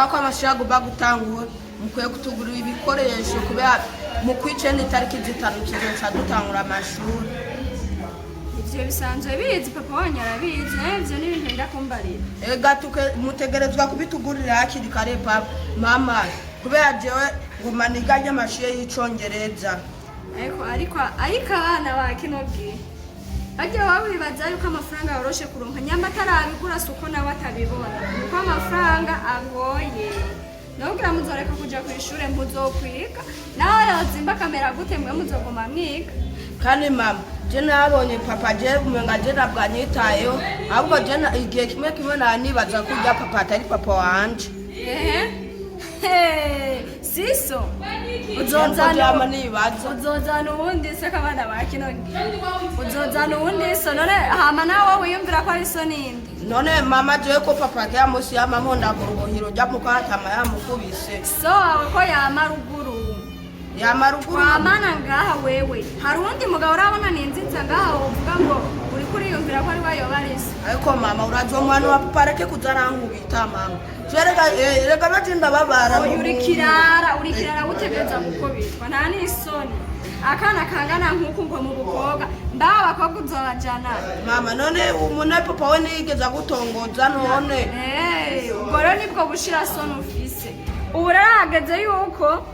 ko amashago bagutangura mukwiye kutugurira ibikoresho kubera mu kwicenda itariki zitanu kizoca dutangura amashuri. Ivyo bisanzwe bizi papa wanyu arabizi ivyo ni ibintu ndakumbarira. Ega mutegerezwa kubitugurira hakiri kare papa mama kubera jewe nguma niganye amashure y'icongereza. Ariko abana ba kinobwi bajya wabibaza yuko amafaranga yoroshe kuronka nyamba atarabigura suko nawe atabibona kuko amafaranga agoye. Nubwira muzoreka kuja kw'ishure muzokwiga nawe yozimba kamera gute mwe muzoguma mwiga. Kandi mama je nabonye papa je umenga je nabwanyitayeho ahubwo je igihe kimwe nanibaza kurya papa atari papa wanje. Siso uzozana uwundi se kabana bakinongi uzozana uwundi so none hama nawe wiyumvira ko ari so nindi none mama je ko papa ya musi ya mama ndakuruhiro jya mukatama yamukubise so ko yamaruguru wamana ngaha wewe hari undi mugabo urabona ninzinza ngaha uvuga ngo uri kuriyumvira ko ari bayobarisa ariko mama uraje mwana wa papa reke kuzarankubita mama reka batinda babara urikirara utegeza gukobitwa nta n'isoni akana kangana nk'uko ngo mu bukobwa ndaho abakobwa uzabajana mama none umuntu papa we nigeza gutongoza none ubwo rero nibwo bushira soni ufise ubu rarahageze yuko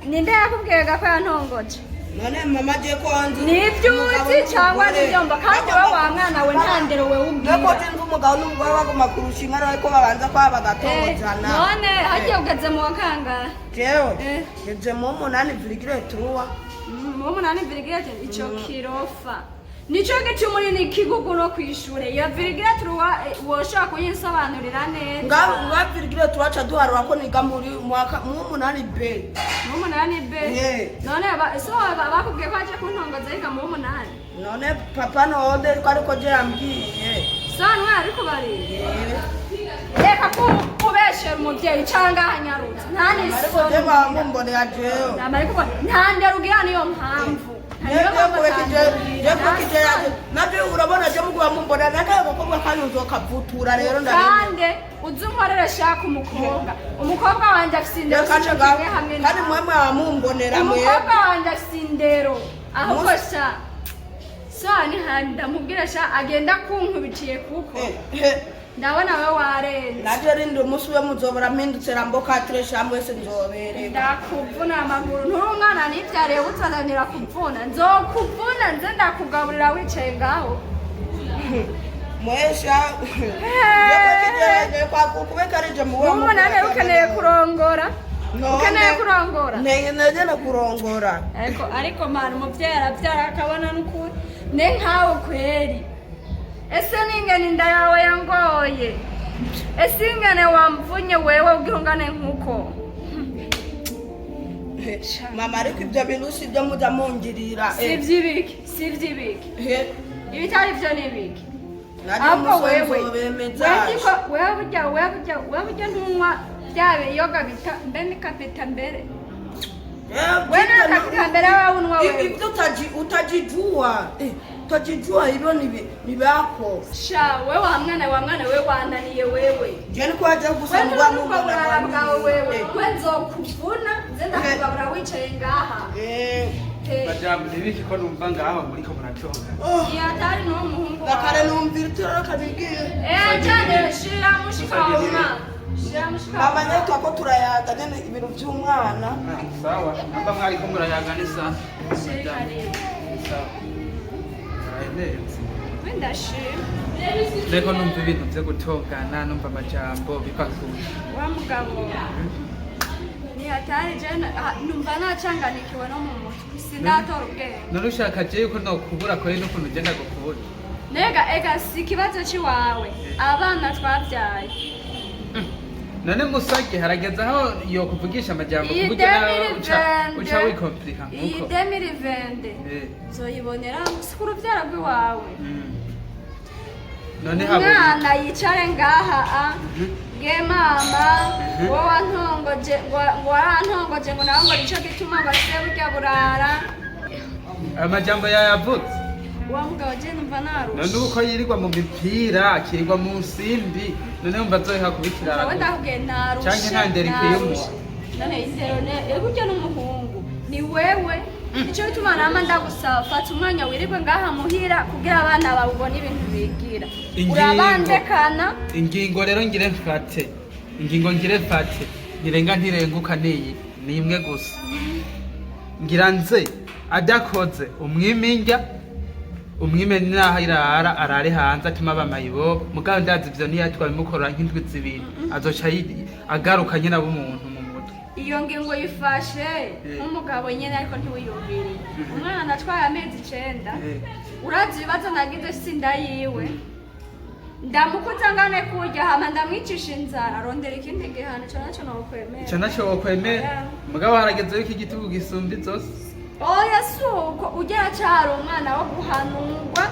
ninde yakubwiye ko yantongoje none mama je ko anzi nivyuzi cyangwa nivyomba kandi wowe wa mwana we ntandero we umbwira nako tinzi umugabo n'umugore baguma kurushinga ariko babanza kwa bagatongozana none hagiye ugeze mu wakanga jewe ngeze mu 8,3 mu 8,3 ico kirofa nico gice muri ni kigugu no kwishure iyo virgule woshaka kuyisobanurira neza nga virgule turaca duharura ko niga muri mwaka mu 8B none so bakubwiye ko aje kuntongoza yiga mu 8 none papa node ariko je yambwiye sanwe ariko bari reka kubeshera umuvyeyi canga hanyarutse nta ariko je bamumbonera jewe ariko ntanderugira niyo mpamvu nabyo urabona je muguba mumbona nakaye bakobwa kandi uzokavutura rero kandi uzunkorera shaka umukobwa wanje afise indero kandi mwemwe amumbonera mwe umukobwa wanje afise indero ahubwo sha sani handa mubwira sha agenda kunkubitiye kuko ndabona we warenze naje rindi umunsi we muzobora mpindutse ramboka turesha mwese nzobereka ndakuvuna amaguru nturi umwana nivyareye utsananira kuvuna nzokuvuna nze ndakugaburira wicaye ngaho mwesha kubeka rije muwe umunani ukeneye kurongora negena kurongora ariko mana umuvyeyi aravyara akabona n'ukuri ne nkawe kweri ese ningene inda yawe yangoye ese ingene wamvunye wewe ugihungane nkuko mama ariko ibyo bintu si byo muza mungirira sivyibiki ibitari byo nibiki ahubwo wewe burya ntunywa byabe yoga bita mbe nikapita mbere wena kapita mbere wewe unwa wewe ibyo utajijua utajijua hivyo ni vyako sha wewe wa mwana wewe wananiye wewe jeni kwaje gusangwa mu bwana bwawe wewe kwenzo kuvuna zenda kugabura wicaye ngaha Bajamu nibiki ko numva ngaha muri ko muratonga yatari no muhungu nakare numvira itoro kabigiye cyane shira mushika mama nyeto ko turayaga nyene ibintu by'umwana sawa namba mwari ko murayaga nisa sawa Leko numva ibintu byo gutongana numva amajambo bipakura wa mugabo ni hatari jana numva nacanganikiwe no mu mutwe sindatora ubwenge none ushaka je yuko no kubura ko no kuntu genda gukubura ega si kibazo ciwawe abana twabyaye none musage harageze aho yo kuvugisha amajambo kuburyo nawe uca wikomplika nkuko idemiri vende zoyibonera sikuru byaragwe wawe none habo mwana yicare ngaha ge mama wo wantongoje ngo nawe ngo nico gituma ngo seburya burara amajambo yayavutse wa mugabo je numva narusha none uko yirirwa mu mipira akirirwa mu nsimbi none umva azoha kubikirara wowe ndakubwiye narusha canke nta ndero ikwiye none indero ego ujya n'umuhungu ni wewe icyo bituma nama ndagusaba fata umwanya wirirwe ngaha muhira kugira abana bawe ubone ibintu bigira urabandekana ingingo rero ngire mfate ntirenga ntirenguka niyi ni imwe gusa ngira nze adakoze umwime naho irara arare hanze atuma abamayibobo mugabo ndazi ivyo niyo twabimukorera nk'indwi zibiri azoca agaruka nyene ab'umuntu mu mutwe iyo ngingo yifashe nk'umugabo nyene ariko ntiwiyumviriye umwana atwaye amezi 9 urazi ibibazo nagize sinda yiwe ndamukuza ngane kurya hama ndamwicisha inzara arondera ikindi gihano ico naco wokwemera mugabo harageze yuko igitugu gisumba zose oya suko ugera cyari umwana wo guhanurwa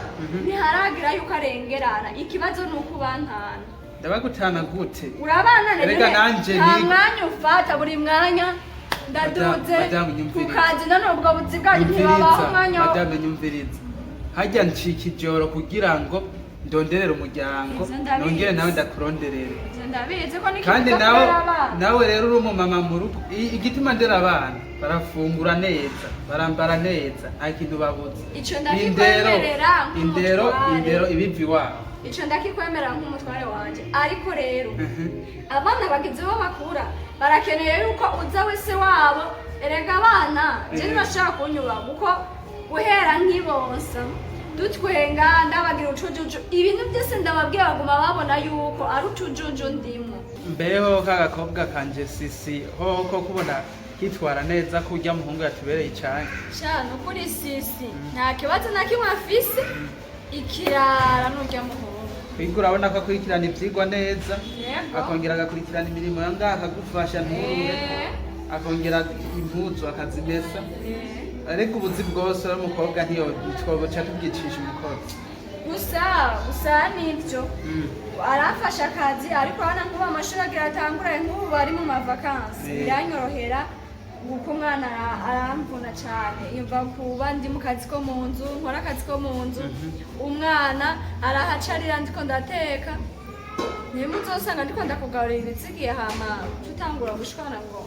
ntiharagira yuko arengerana ikibazo ni uko ubantana ndabagutana gute urabana rega nanje nta mwanya ufata buri mwanya ndaduze kukazi none ubwo buzi bwanyu ntibabaho umwanya wo madame nyumviriza hajya ncika ijoro kugira ngo ndonderere umuryango nongere nawe ndakuronderere kandi nawe rero uri umumama mu rugo igituma ndera abana barafungura neza barambara neza nta kintu babuze indero ibivi wabo ico ndakikwemerera nk'umutware wanje ariko rero abana bagize bo bakura barakeneye yuko uza wese wabo erega abana je ntibashaka kunyura kuko guhera nk'ibonsa dutwenga ndabagira ucujuju ibintu byose ndababwiye baguma babona yuko ari ucujuju ndimo mbeho kagakobwa kanje sisi hoko kubona kitwara neza ko ujya muhungu yatubereye cyane shano kuri sisi nta kibazo na kimwe afise ikirara n'ujya muhungu kwiga urabona ko akurikirana ivyigwa neza akongera agakurikirana imirimo yangaha akagufasha nturure akongera impuzu akazimesa ariko ubuzi bwose ari umukobwa ntiyo twoboca tubwicisha umukozi gusa nivyo arafasha akazi ariko hana nkuba amashuri agira atanguraye nk'ubu bari mu mavakansi biranyorohera kuko umwana aramvuna cyane yumva kuba ndi mu kazi ko mu nzu nkora akazi ko mu nzu umwana arahacarira ndiko ndateka nimuzosanga ndiko ndakugaburira ibitsigiye hama tutangura gushwana ngo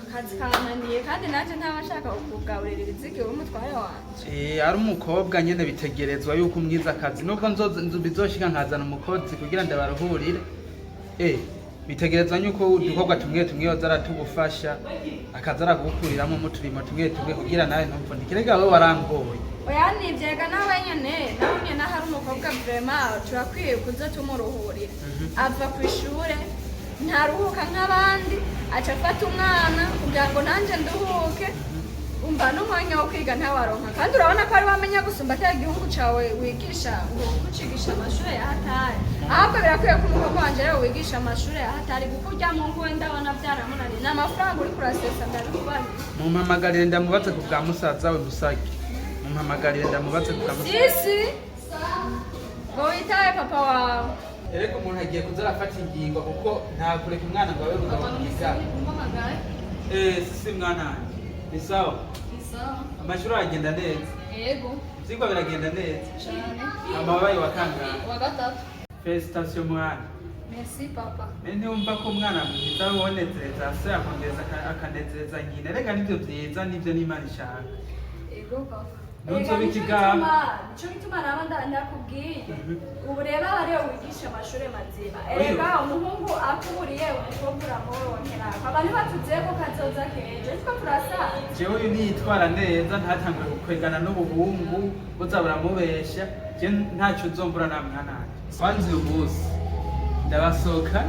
akazi kananiye kandi nanje ntabashaka kukugaburira ibitsigiye umutware wanje ari umukobwa nyene bitegerezwa yuko umwiza akazi nuko bizoshika nkazana umukozi kugira ndabaruhurire bitegerezwa yuko udukorwa tumwe yoza aratugufasha akaza aragukuriramwo mu turimo tumwe kugira nawe ntumvundikire gawe warangoye oya nivyega nawe nyene hari umukobwa vraiment turakwiye kuza tumuruhurira ava kw'ishure ntaruhuka nk'abandi aca afata umwana kugira ngo nanje nduhuke umva n'umwanya wo kwiga ntawaronka kandi urabona ko ari wamenya gusumba atari igihugu cawe wigisha ngo ucigisha amashuri ya hatari ahubwo birakwiye ko umukobwa wanje rero wigisha amashuri ya hatari kuko urya mungu we ndabona byaramunaniye ni amafaranga uriko urasesa ndabikubanye mumpamagarire ndamubaze ku bwa musaza we Musage mumpamagarire ndamubaze ku bwa musaza sisi ngo witaye papa wawe ereko umuntu agiye kuza arafata ingingo kuko nta kureka umwana ngo abe kugaba kwiga sisi mwana ni sawa amashuri aragenda neza yego ivyigwa biragenda neza cyane amabaye wa kangahe wa gatatu felicitation mwana merci papa ntiwumva ko umwana mwiza wonezereza se akongeza akanezereza nyina reka nivyo vyiza nivyo n'Imana ishaka yego papa ntuzobe ikigamba nico gituma naba ndakubwiye ubu rero ariyo wigisha amashuri mazima erega umuhungu akuburiye umukobwa uramurongera abantu batuziye ko kazoza keje ariko turasaza jewe uyu niyitwara neza ntatangure gukwegana n'ubuhungu buza buramubesha je ntaco uzombura na mwananje kwanza uyu munsi ndabasohoka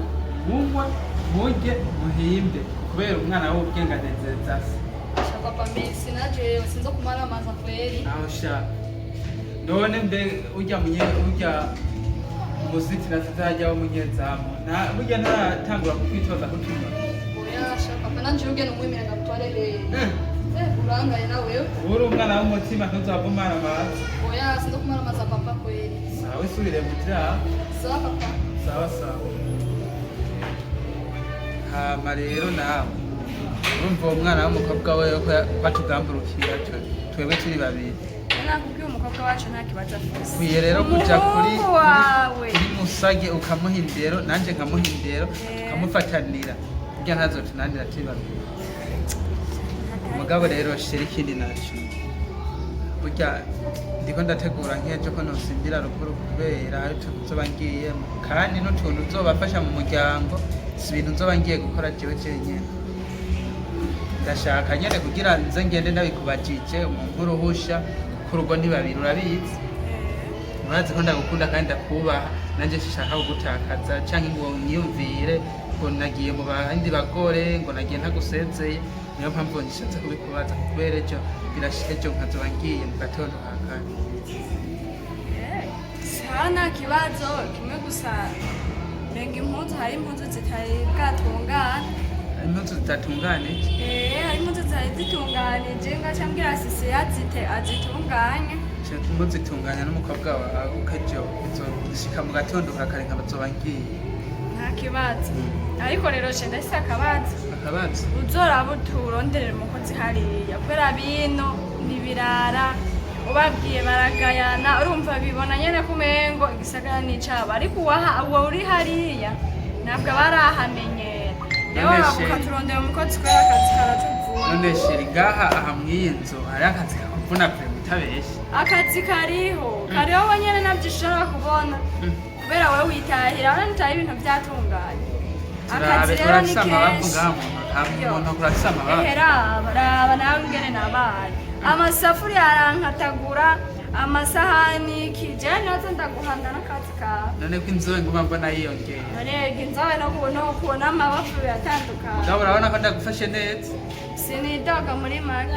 munywa murye muhimbe kubera umwana w'ubwenge anezereza se papa merci naje sinzo kumara amaza kweli aho sha none mbe urya umuzitira tutajya w'umunyezamu burya ntaratangura kukwitoza kutunywa oya sha papa nanje urugendo mwemera ngutwarere urangaye nawe uri umwana w'umutima ntuzava umara amazi oya sinzo kumara amaza papa kweli sawa isubire mutira sawa papa sawa hama rero nawe urumva uwo mwana w'umukobwa we ko batugamburukira twebwe turi babiri nakubwiye umukobwa wacu nta kibazo afise ukwiye rero kuja kuri wawe musage ukamuha indero nanje nkamuha indero ukamufatanira kugira ntazotunanira tibabiri umugabo rero sheri ikindi naco burya ndiko ndategura nk'ejo ko nosimbira ruguru kubera hari utuntu nzoba ngiyemo kandi n'utuntu uzobafasha mu muryango si ibintu nzoba ngiye gukora jewe jenyene ndashaka nyene kugira nze ngende ndabikubajije umuntu uruhusha kuko urugo ni babiri urabizi urazi ko ndagukunda kandi ndakubaha nanje nshaka kugutakaza canke ngo nyiyumvire ngo nagiye mu bandi bagore ngo nagiye ntagusezeye niyo mpamvu nishatse kubikubaza kubera ejo birashika ejo nkazoba ngiye mu gatondo ka kane nta kibazo kimwe gusa renga impuzu hari impuzu zitari bwatungane impuzu zidatunganije hari impuzu zitari zitunganije ngacambwira sisi yazite azitunganye muzitunganya n'umukobwa wawe ukejo izishika mu gatondo ka kare nkabazoba ngiye nta kibazo ariko rero je ndafise akabazo uzoraba uturonderera umukozi hariya kubera bino nibirara ubabwiye baragayana urumva bibona nyene kumengo igisagara n'icabo ariko uwo uri hariya ntabwo barahamenyera rero ukaturondera umukozi kubera akazi karatuvuna none sheri ngaha aha mw'iyi nzu hari akazi kakuvuna pe mutabeshe akazi kariho wenyene navyo ushobora kubona kubera wewe witahira urabona nitaye ibintu vyatunganye akazi rero ni kenshi raba nawe ingene nabaye amasafuriya arankatagura amasahani kijani nazo ndaguhanda n'akazi kawe none ko inzobe nguma mbona yiyongera none inzobe no kubona amabafu biratandukanye mugabo urabona ko ndagufashe neza sinidoga muri make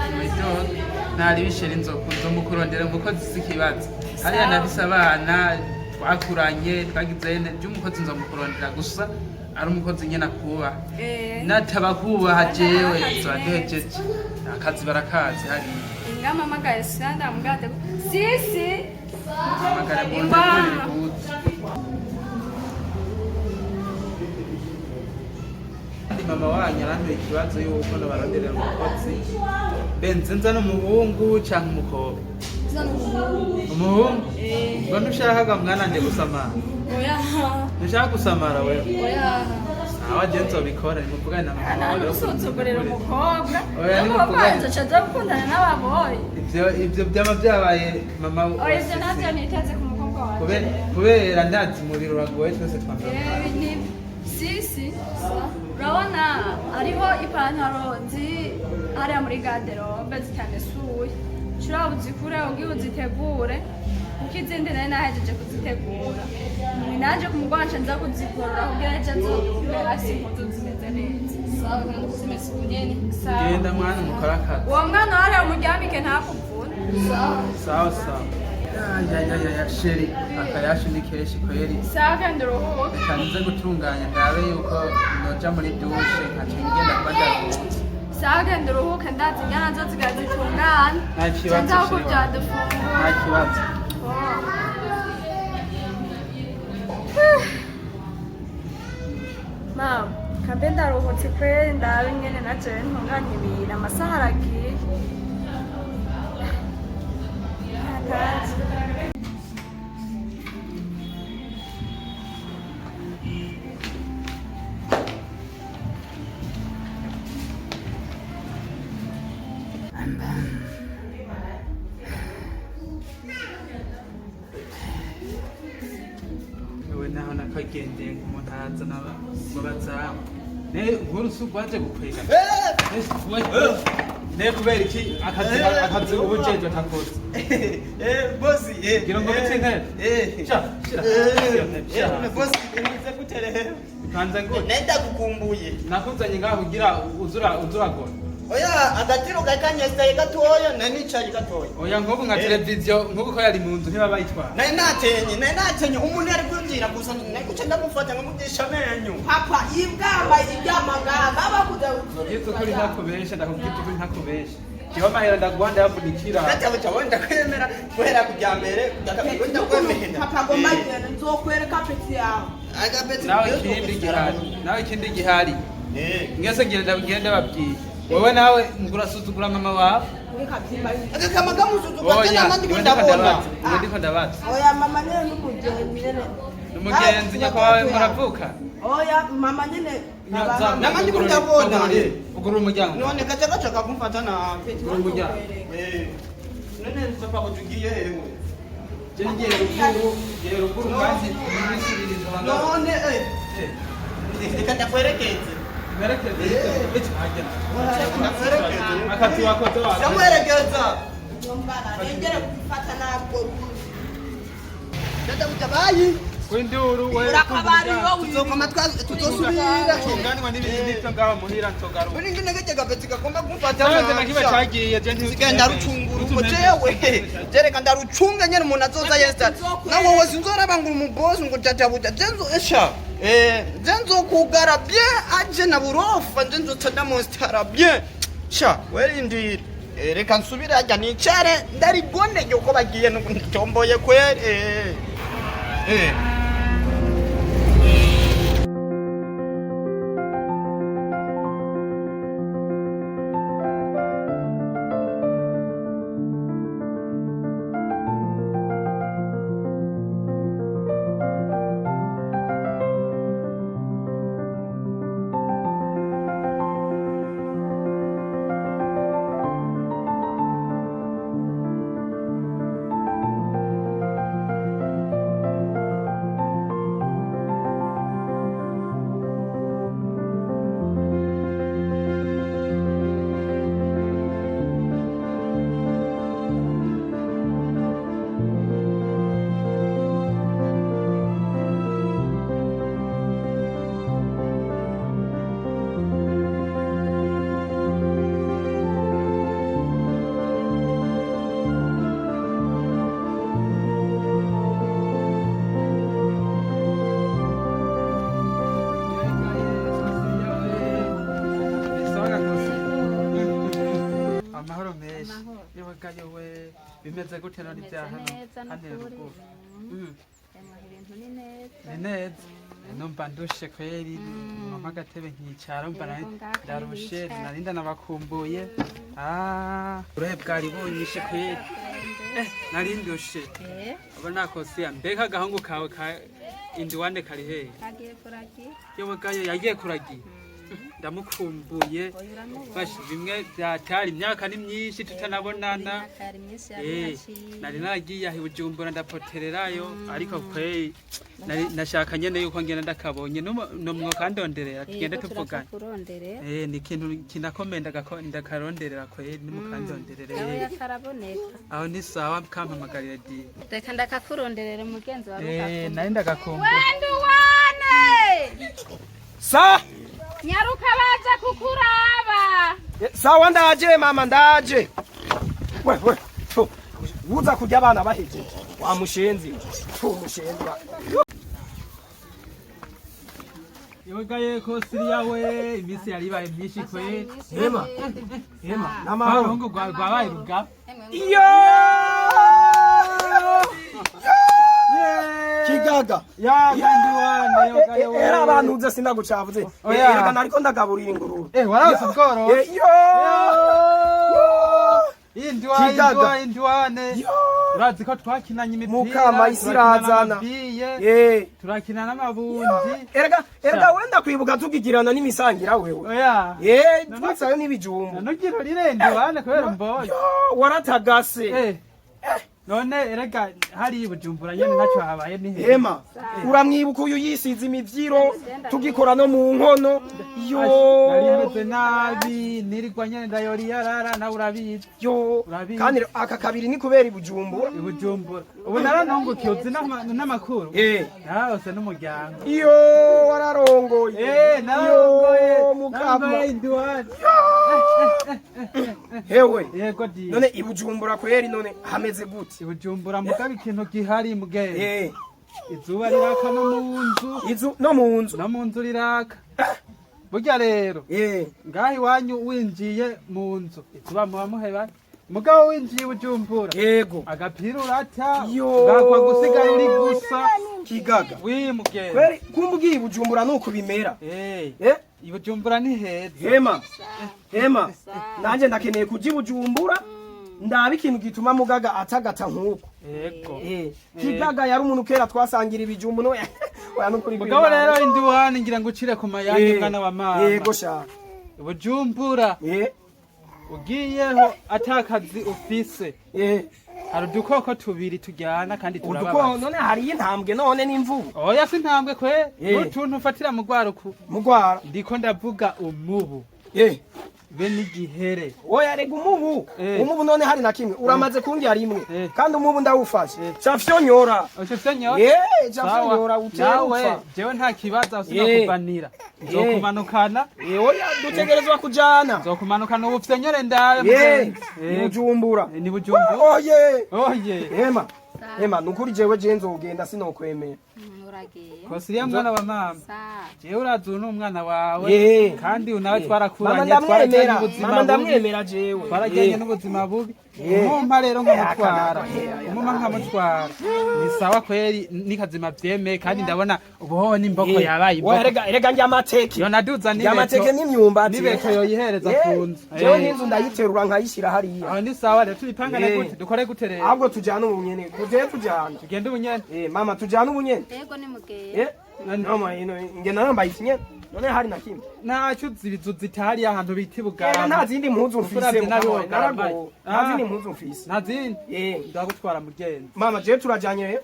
ntari bishera nzomukurondera umukozi z'ikibazo hariya nafise abana twakuranye twagize by'umukozi nzomukurondera gusa ari umukozi nyene akubaha natabakubaha jewe nzobaduhejeje akazi barakazi hariya ingama magaye sanda mugade sisi magara mu ndabure mama wanyu arantuye ikibazo yuko nabaronderera umukozi benze nza n'umuhungu canke umukobwa umuhungu ngo ntushakaga mwana nje gusamara oya ntushaka gusamara wewe oya awa je nzobikora nimuvugane na mama wawe usuzugurira umukobwa oya nimuvugane nzoca gukundana n'ababoyi ivyo vyama vyabaye mama oya ivyo navyo niteze ku mukobwa wawe kubera ndazi umubiri uragoye twese twambaye sisi urabona hariho ipantaro hariya muri garderobe zitamesuye ushobora uzikure ugiye uzitegure kuko izindi nari nahejeje kuzitegura ni naje ku mugwanca nza kuzigorora kugira ejo nzobera si impuzu zimeze neza sawa kandi uzimesuye nyene sawa genda mwana mukora akazi uwo mwana hariya umuryamike ntakuvune sawa ya sheri akayashi ni keshi kweli sawa kandi uruhuke reka nize gutunganya ndabe yuko noja muri dushe nkaca ngenda kuba ndaruhutse sawa kandi uruhuke ndazi inyana zo zigazitungana nta kibazo nza ko byadufungura nta kibazo mama kambe ndaruhutse kweli ndabe nyene naje ntunganye ibintu amasaha aragiye ewe naho nakagendeye umuntu araza n'abazamu nk'urusu rwaje gukwega ne kubera iki akazi ubujeje ntakoze bosi ngira ngo bitse intebe bosi nize guterera ikanze ngo nenda gukumbuye nakuzanye ngaho kugira uzuragora oya agatiro kakanyestaye gatoya nanicaye gatoya oya nk'ubu nka televiziyo nk'ubu ko yari mu nzu ntibaba bayitwara nari natenye umuntu yari kwinjira gusa naguca ndamufata nkamugisha amenyo papa ibwamba ibyamagamba bakuze Yesu kuri ntakubesha ndakubwira ukuri ntakubesha kiba mahera ndaguha ndayavunikira gatabo cyawe ndakwemera guhera kujya mbere ndakwemera papa gomba ngenda nzokwereka peti yawe nawe ikindi gihari mwese ngenda babwiye wewe nawe ngurasuzugura mama wawe akakama kamusuzugura tena mandi ndabona ndiko ndabaza oya mama nyene n'umugenzi nyene umugenzi nyakwawe muravuka oya mama nyene namandi ndabona ugura umuryango none kacha kumfata na ugura umuryango none nsapa kutugiye hewe Jenge ruguru kandi ibisubirizo none reka ndakwerekeze akati wako toa ndamwerekeza ngera kufata nabwo dada utabayi kwinduru we urakabari yo tuzokoma tuzosubira ngani wa nibyo ngaho muhira ntogaro uri ngine gake gapeti gakomba kumfata cyangwa nakiba cyagiye je ntigenda rucunguru ngo jewe jereka ndarucunga nyene umuntu azoza yesta na wowe sinzoraba ngo umubosi ngo tatabuja jenzo esha jenzo kugara bien aje na burofa jenzo tada monstera bien sha werindira reka nsubire ajya nicare ndarigone yuko bagiye ntomboye kwere we bimeze gute none bya hano ruguru ni neza numva ndushe kweri mama agatebe nkicara mba ndarushe narinda nabakumbuye uruhe bwari bunyishe kweri narindushe aba nakosiya mbega agahungu kawe indiwande kari hehe yewe gayo yagiye kuragira ndamukumbuye bashi bimwe byatari imyaka ni myinshi tutanabonana nari nagiye ahi Bujumbura ndapotererayo ariko kwei nashaka nyene yuko ngenda ndakabonye no mwo kandonderera tugende tuvugana ni ikintu kinakomenda ndakaronderera kwei ni mukandonderere aho ni sawa kampamagarira di reka ndakakuronderera mugenzi wawe nari ndagakumbuye wenduwane sa nyaruka baza kukuraba sawa ndaje mama ndaje we uza kurya abana bahejeje wa mushenzi mushenzi yogaye ko siriya we imisi yari baye myinshi kwe hema namahoro ngo gwabaye ruga iyo kigaga ya ndiwane yogaye we era abantu uze sinagucavuze era nariko ndagaburira ingurube warase ubworo iyo indiwane urazi ko twakinanye imipira mukama isirazana turakina n'amabundi erega wenda kwibuka tugigirana n'imisangira wewe twatsayo n'ibijumbu nugiro rirendiwane kubera mbonye waratagase none erega hari Bujumbura nyene naco habaye ni hema uramwibuka uyu yisize imivyiro tugikora no mu nkono yo narimeze nabi nirigwa nyene ndayori yarara na urabizi yo kandi aka kabiri ni kubera Bujumbura ubu naranongokiye uzi n'amakuru narose n'umuryango iyo wararongoye narongoye mukama indiwane hewe yego di none Bujumbura kweri none hameze gute Bujumbura mugabe ikintu gihari mugere izuba riraka no mu nzu riraka burya rero ngaho iwanyu winjiye mu nzu izuba muba muheba mugabo winjiye Bujumbura yego agapira urata Yo. gakwa gusigara uri gusa kigaga wi mugenzi kweri kumbugiye Bujumbura nuko bimera Bujumbura ni heza hema nanje ndakeneye kuji Bujumbura ndabe ikintu gituma mugaga atagata nkuko yego kigaga yari umuntu kera twasangira ibijumbu no oya nukuri mugabo rero induhani ngira ngo ucire ku mayange mwana wa mama yego sha Bujumbura ugiyeho atakazi ufise hari udukoko tubiri tujyana kandi turababaza udukoko none hari intambwe none n'imvubu oya si intambwe kwe n'utuntu ufatira mu rwara ndiko ndavuga umubu be n'igihere oya rega umubu none hari na kimwe uramaze kungira rimwe kandi umubu ndawufashe cafyonyora cafyonyora nawe jewe nta kibazo sinakuvanira nzokumanukana oya dutegerezwa kujana nzokumanukana ubu fyonyore ndawe Bujumbura ni Bujumbura oye Ema nukuri jewe nzogenda sinokwemera Kosiriya mwana wa mama jewe urazu n'umwana wawe kandi unawe twarakuranye twarajyanye ubuzima bubi ndamwemera jewe twarajyanye n'ubuzima bubi umumpa rero nkamutwara ni sawa kweri nikazima vyemeye kandi ndabona ubuhoho n'imboko yabaye imboko erega njya amateke yo naduza amateke n'imyumbati nibeto yoyihereza kunzu jewe n'inzu ndayiterura nkayishira hariya aho ni sawa rero tubipangane gute dukore gute rero ahubwo tujana ubunyene tugende ubunyene mama tujana ubunyene yego ni mugeye mama nge nambaye ikinyene none hari na kimwe naco zibizu zitari ahantu biti bugara nta zindi mpuzu mfise narago nta zindi mpuzu mfise nta zindi ndagutwara mugenzi mama je turajanye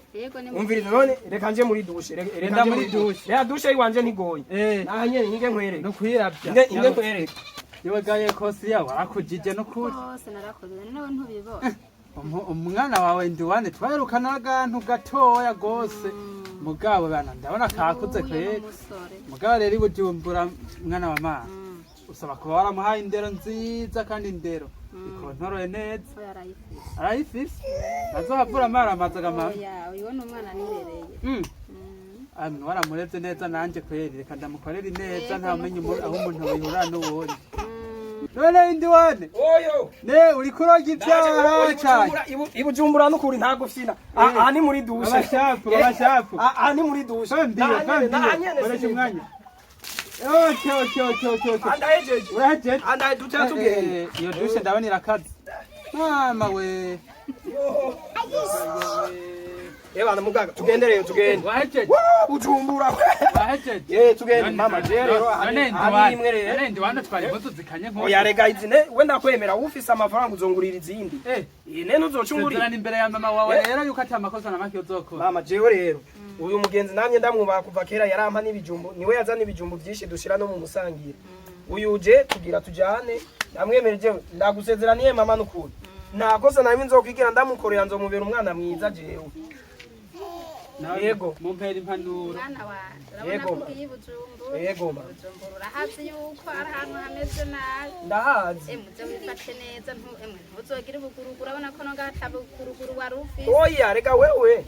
umvirize none reka nje muri dushe reka muri dushe ya dushe iwanje ntigoye nahanye nge nkwere no kwiravya nge nkwere yewe gaye Kosiya warakujije no kuri hose narakoze nawe ntubibona umwana wawe ndiwane twaherukana agantu gatoya gose mugabo bana ndabona kakuze kweri mugabo rero Bujumbura mwana wa mama usaba kuba waramuhaye indero nziza kandi indero ikontoroye neza arayifise azohavura amazi agamara uyu ni umwana nirereye waramureze neza nanje kweri reka ndamukorera neza ntamenye aho umuntu wihura n'uwundi none indiwane oyo uri kuroga ivyaha cyane Bujumbura n'ukuri ntago fyina aha ni muri dushe abashafu aha ni muri dushe koresha umwanya andahejeje tutatugende iyo dushe ndabona irakaze mama we Ebana mugaga tugendereyo tugende wahejeje Bujumbura wahejeje tugende mama rero none ndiwane twari impuzu zikanye nko oya rega izine we ndakwemera ufise amafaranga uzongurira izindi nene uzocungurira imbere ya mama wawe rero yuko ati amakosa na make uzokora mama jewe rero uyu mugenzi namye ndamwubaha kuva kera yarampa n'ibijumbu niwe yazana ibijumbu byinshi dushira no mu musangira uyu je tugira tujane namwemera jewe ndagusezeraniye mama n'ukuri nta kosa namwe nzokwigira ndamukorera nzomubera umwana mwiza jewe yego mumpera impanuro mwana wanje urabona ko iyi Bujumbura yego Bujumbura urahazi yuko ari ahantu hameze nabi ndahazi muze wifate neza ntuzogire ubuguruguru urabona ko nogatabe ubuguruguru wari ufise oya rega wewe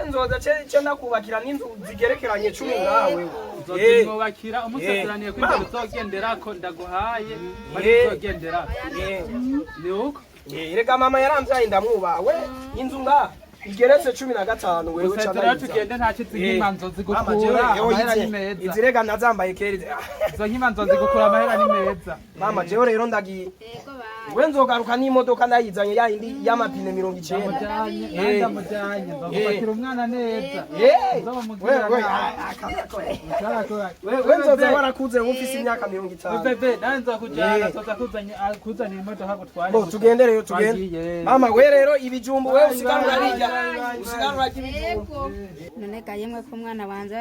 nzoza ce ndakubakira n'inzu zigerekeranye 10 ngawe uzozimubakira umusezeraniye ko inzu uzogenderako ndaguhaye uzogenderako ni uko rega mama yaramvyaye ndamwubawe inzu ngaha igeretse 15 wewe cyane tugende nta kizi nk'imanzo zigukura amahera ni meza izirega nazambaye keri zo nk'imanzo zigukura amahera ni meza mama jewe rero ndagiye we nzogaruka n'imodoka ndayizanye ya indi y'amapine 90 ndamujanye nzokubakira umwana neza we nzoza warakuze ufise imyaka 50 bebe nawe nzokujana nzoza kuzanira imodoka gutware bo tugendereyo tugende mama we rero ibijumbu we usigarura bijya usigarura ibijumbu none gayemwe ko umwana wanje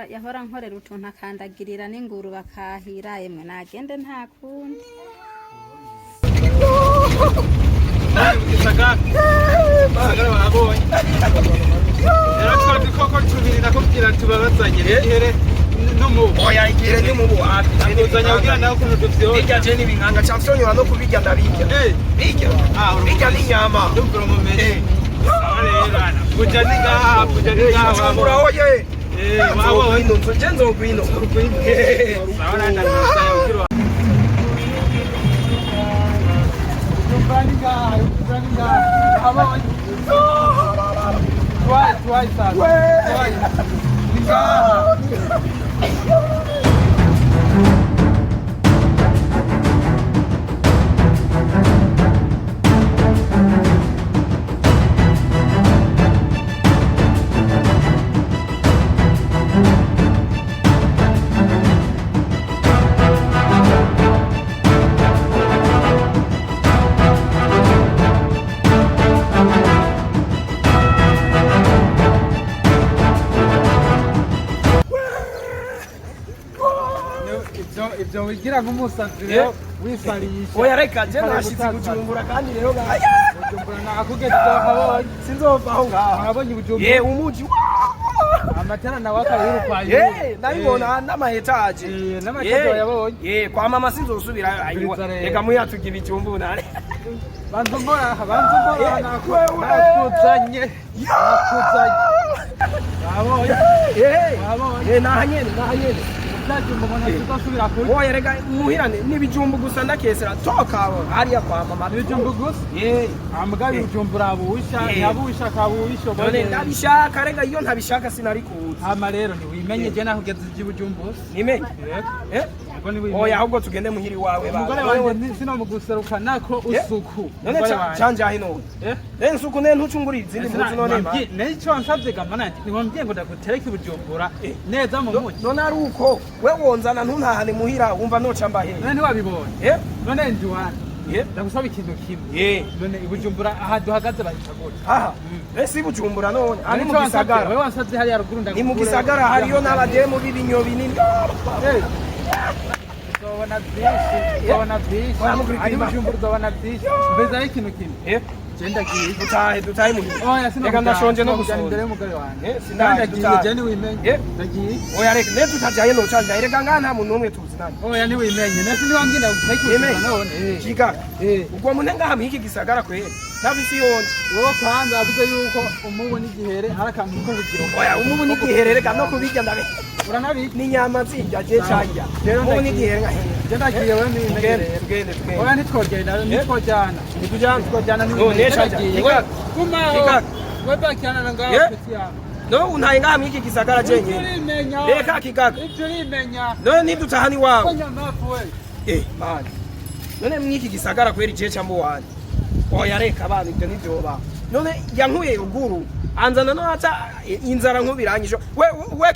yahora nkorera utuntu akandagirira n'inguru bakahira yemwe nagende nta kundi bagara babonye rero twari koko tubiri nakubwira tubabazanye ihere n'umubu oya ihere n'umubu hafi nakuzanya kugira nawe ukuntu duvyoga bijya je n'ibinganga cyafyonyora no kubijya ndabijya bijya n'inyama ndumvira umumere arerana kuja ni ngaha kuja ni ngaha murahoye wabonye inzu je nzogwino sawa nanda nzaya ukiro Bujumbura ni ngaha, Bujumbura ni ngaha. Habonye. Tuwai sasa. Tuwai. Ni ngaha. Ibyo wigira nk'umusazi rero wisarisha. Oya reka je nashitse Bujumbura kandi rero ngaya. Bujumbura nakugeze habonye. Sinzova aho ngaho. Habonye Bujumbura. Umuji. Amatara nawe akayirukaye. Nabibona n'amahetaje. N'amahetaje yabonye. Kwa mama sinzosubira ayiwa. Reka muyatuga ibijumbura. Banzumbora nakuzanye. Babonye. Nahanyene. Oya rega muhirane n'ibijumbu gusa ndakesera toka hariya kwa mama. Ibijumbu gusa? Amugabi Bujumbura abusha, yabusha kabusha. None ndabishaka rega iyo ntabishaka sinari kuza. Hama rero ntiwimenye je nakugeze iby'Ibujumbu. Nimenye? Oya ahubwo tugende muhiri wawe ba. Umugore wanje sino muguseruka nako usuku. None canja hino. Nsuku ne ntucunguri izindi mpuzu none ma. Neco nsavye gamana ntiwambye ngo ndagutereke Bujumbura neza mu muji. None ari uko we wonzana ntuntahane muhira wumva noca mbahe. None ntiwabibonye. None ndiwana. Ndagusaba ikintu kimwe. None Ibujumbura aha duhagaze bahita gute? Aha. Ese Bujumbura none ari mu gisagara. Wewe wansavye hari haruguru ndagukura. Ni mu gisagara hariyo n'abademu b'ibinyo binini. Uzobona byinshi. Ari Bujumbura uzobona byinshi. Mbeza ikintu kimwe. Genda giye dutahe muhira. Oya sino. Reka ndashonje no gusonza. Imbere y'umugore wanjye. Sindagiye je ni wimenye. Ndagiye. Oya reka ne tutajaye no canja. Reka ngana muntu umwe tuzi nani. Oya ni wimenye. Nasi ni wambye ndaguteke none. Kika. Ubwo muntu ngaha mwiki gisagara kwere. Nabisi yonje. Wowe kwanza avuze yuko umubu n'igihere harakantu ko bigiro. Oya umubu n'igihere reka no kubijya ndabe. Uranabi ni nyama zirya je canja. Umubu n'igihere ngahe. Je ndagiye wewe ni tugende. Oya nitwogenda nitwojana ni. No canja. Kuma. Wewe kiana ngaho pesiya. No untaye ngaha mwiki gisagara jenye. Reka kikaka. Turimenya. No nidutahani wawe. Nyamafu we. Man. None mwiki gisagara kweri je cambo wanje. Oya reka bana ibyo nivyoba. None yankuye ruguru. Anzana no ata inzara nkubiranyisho. We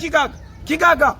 kikaka.